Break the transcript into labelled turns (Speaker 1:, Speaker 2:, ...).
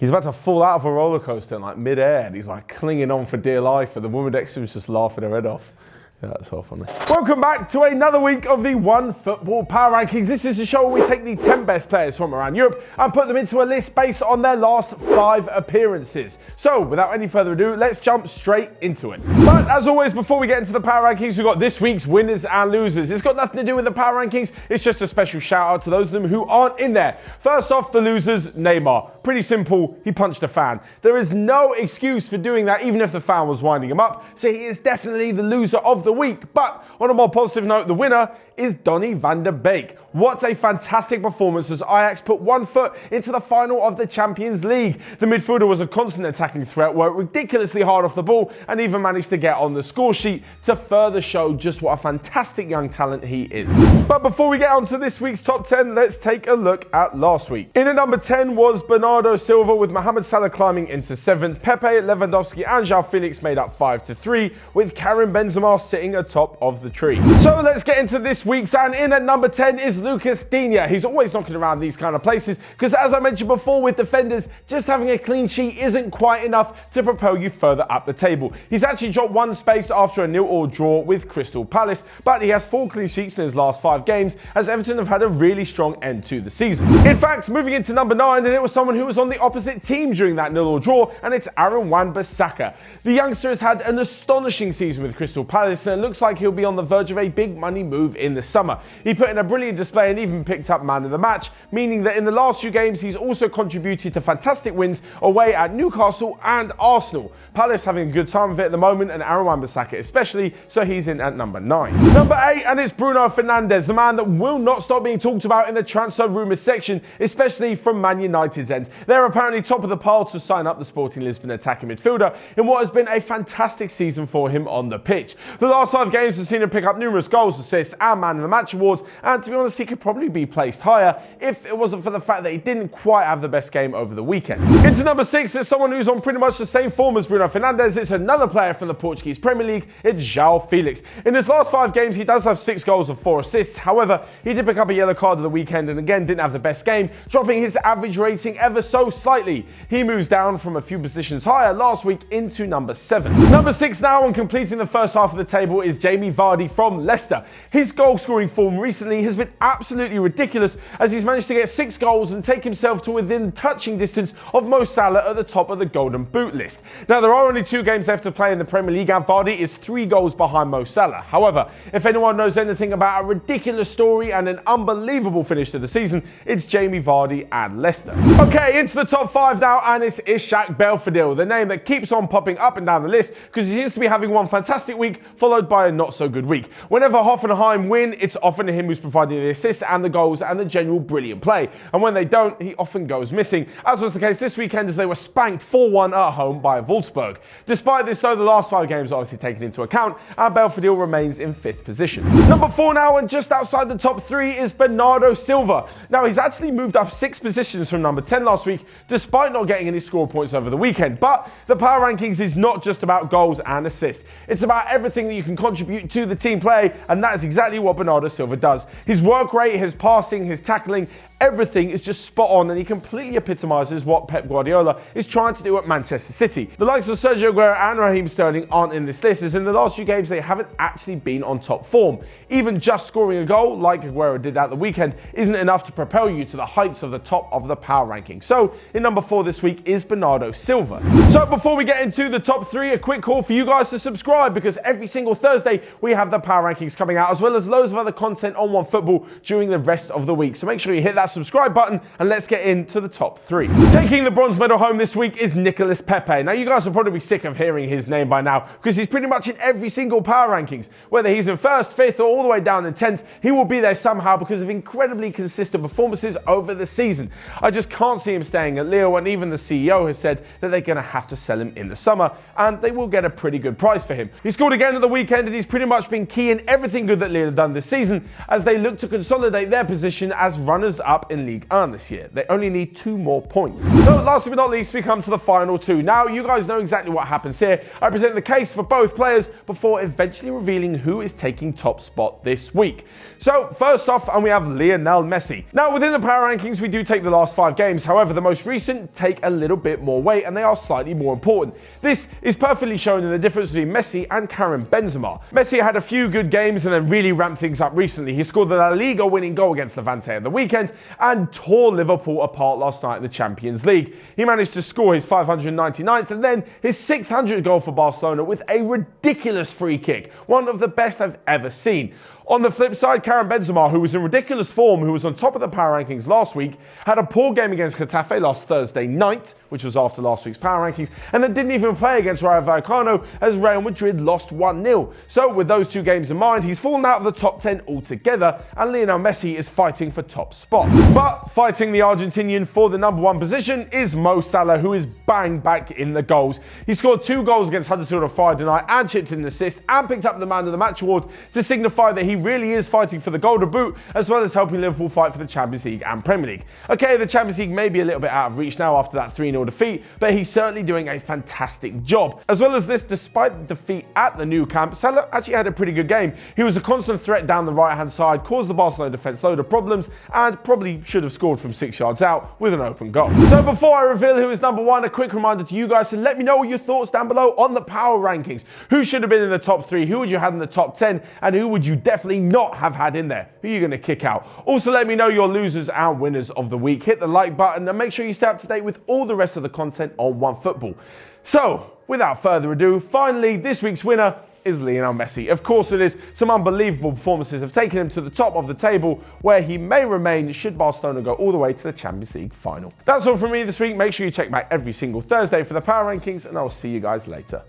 Speaker 1: He's about to fall out of a roller coaster in like mid-air, and he's like clinging on for dear life, and the woman next to him is just laughing her head off. Yeah, that's so funny. Welcome back to another week of the OneFootball Power Rankings. This is the show where we take the 10 best players from around Europe and put them into a list based on their last 5 appearances. So, without any further ado, let's jump straight into it. But as always, before we get into the Power Rankings, we've got this week's winners and losers. It's got nothing to do with the Power Rankings. It's just a special shout out to those of them who aren't in there. First off, the losers, Neymar. Pretty simple, he punched a fan. There is no excuse for doing that, even if the fan was winding him up. So he is definitely the loser of the week. But on a more positive note, the winner is Donny van der Beek. What a fantastic performance as Ajax put one foot into the final of the Champions League. The midfielder was a constant attacking threat, worked ridiculously hard off the ball, and even managed to get on the score sheet to further show just what a fantastic young talent he is. But before we get on to this week's top 10, let's take a look at last week. In at number 10 was Bernardo Silva, with Mohamed Salah climbing into 7th. Pepe, Lewandowski and João Felix made up 5-3, with Eren Berisha sitting atop of the tree. So let's get into this week's, and in at number 10 is Lucas Digne. He's always knocking around these kind of places because, as I mentioned before with defenders, just having a clean sheet isn't quite enough to propel you further up the table. He's actually dropped one space after a 0-0 draw with Crystal Palace, but he has 4 clean sheets in his last 5 games as Everton have had a really strong end to the season. In fact, moving into number 9, and it was someone who was on the opposite team during that 0-0 draw, and it's wan-bissaka. The youngster has had an astonishing season with Crystal Palace, and it looks like he'll be on the verge of a big money move in the summer. He put in a brilliant display and even picked up man of the match, meaning that in the last few games he's also contributed to fantastic wins away at Newcastle and Arsenal. Palace having a good time of it at the moment, and wan-bissaka especially, so he's in at number 9. Number 8, and it's Bruno Fernandes, the man that will not stop being talked about in the transfer rumours section, especially from Man United's end. They're apparently top of the pile to sign up the Sporting Lisbon attacking midfielder in what has been a fantastic season for him on the pitch. The last 5 games have seen him pick up numerous goals, assists and man of the match awards, and to be honest, he could probably be placed higher if it wasn't for the fact that he didn't quite have the best game over the weekend. Into number 6 is someone who's on pretty much the same form as Bruno Fernandes. It's another player from the Portuguese Premier League. It's João Felix. In his last 5 games, he does have 6 goals and 4 assists. However, he did pick up a yellow card at the weekend and again didn't have the best game, dropping his average rating ever so slightly. He moves down from a few positions higher last week into number 7. Number 6 now, and completing the first half of the table, is Jamie Vardy from Leicester. His goal scoring form recently has been absolutely ridiculous as he's managed to get 6 goals and take himself to within touching distance of Mo Salah at the top of the Golden Boot list. Now, there are only 2 games left to play in the Premier League, and Vardy is 3 goals behind Mo Salah. However, if anyone knows anything about a ridiculous story and an unbelievable finish to the season, it's Jamie Vardy and Leicester. Okay, into the top 5 now, and it's Ishak Belfodil, the name that keeps on popping up and down the list because he seems to be having one fantastic week followed by a not so good week. Whenever Hoffenheim win, it's often him who's providing the assists and the goals and the general brilliant play. And when they don't, he often goes missing, as was the case this weekend as they were spanked 4-1 at home by Wolfsburg. Despite this though, the last 5 games are obviously taken into account, and Belfodil remains in 5th position. Number 4 now, and just outside the top 3, is Bernardo Silva. Now, he's actually moved up 6 positions from number 10 last week, despite not getting any score points over the weekend. But the Power Rankings is not just about goals and assists. It's about everything that you can contribute to the team play, and that is exactly what Bernardo Silva does. His work rate, his passing, his tackling, everything is just spot on, and he completely epitomises what Pep Guardiola is trying to do at Manchester City. The likes of Sergio Aguero and Raheem Sterling aren't in this list, as in the last few games they haven't actually been on top form. Even just scoring a goal, like Aguero did at the weekend, isn't enough to propel you to the heights of the top of the power ranking. So, in number 4 this week is Bernardo Silva. So, before we get into the top 3, a quick call for you guys to subscribe, because every single Thursday we have the power rankings coming out, as well as loads of other content on OneFootball during the rest of the week. So make sure you hit that subscribe button, and let's get into the top 3. Taking the bronze medal home this week is Nicolas Pepe. Now, you guys will probably be sick of hearing his name by now, because he's pretty much in every single power rankings. Whether he's in 1st, 5th, or all the way down in 10th, he will be there somehow because of incredibly consistent performances over the season. I just can't see him staying at Lille, and even the CEO has said that they're going to have to sell him in the summer, and they will get a pretty good price for him. He scored again at the weekend, and he's pretty much been key in everything good that Lille have done this season as they look to consolidate their position as runners-up in Ligue 1 this year. They only need 2 more points. So last but not least, we come to the final 2. Now, you guys know exactly what happens here. I present the case for both players before eventually revealing who is taking top spot this week. So first off, and we have Lionel Messi. Now within the power rankings, we do take the last 5 games. However, the most recent take a little bit more weight and they are slightly more important. This is perfectly shown in the difference between Messi and Eren Berisha. Messi had a few good games and then really ramped things up recently. He scored the La Liga winning goal against Levante at the weekend and tore Liverpool apart last night in the Champions League. He managed to score his 599th and then his 600th goal for Barcelona with a ridiculous free kick, one of the best I've ever seen. On the flip side, Eren Berisha, who was in ridiculous form, who was on top of the power rankings last week, had a poor game against Getafe last Thursday night, which was after last week's power rankings, and then didn't even play against Rayo Vallecano as Real Madrid lost 1-0. So with those 2 games in mind, he's fallen out of the top 10 altogether, and Lionel Messi is fighting for top spot. But fighting the Argentinian for the number 1 position is Mo Salah, who is bang back in the goals. He scored 2 goals against Huddersfield on Friday night and chipped in an assist and picked up the Man of the Match award to signify that he really is fighting for the Golden Boot, as well as helping Liverpool fight for the Champions League and Premier League. Okay, the Champions League may be a little bit out of reach now after that 3-0 defeat, but he's certainly doing a fantastic job. As well as this, despite the defeat at the Nou Camp, Salah actually had a pretty good game. He was a constant threat down the right-hand side, caused the Barcelona defence load of problems, and probably should have scored from 6 yards out with an open goal. So before I reveal who is number 1, a quick reminder to you guys to let me know your thoughts down below on the power rankings. Who should have been in the top 3? Who would you have in the top 10? And who would you definitely not have had in there? Who are you going to kick out? Also, let me know your losers and winners of the week. Hit the like button and make sure you stay up to date with all the rest of the content on OneFootball. So, without further ado, finally, this week's winner is Lionel Messi. Of course it is. Some unbelievable performances have taken him to the top of the table, where he may remain should Barcelona go all the way to the Champions League final. That's all from me this week. Make sure you check back every single Thursday for the power rankings, and I'll see you guys later.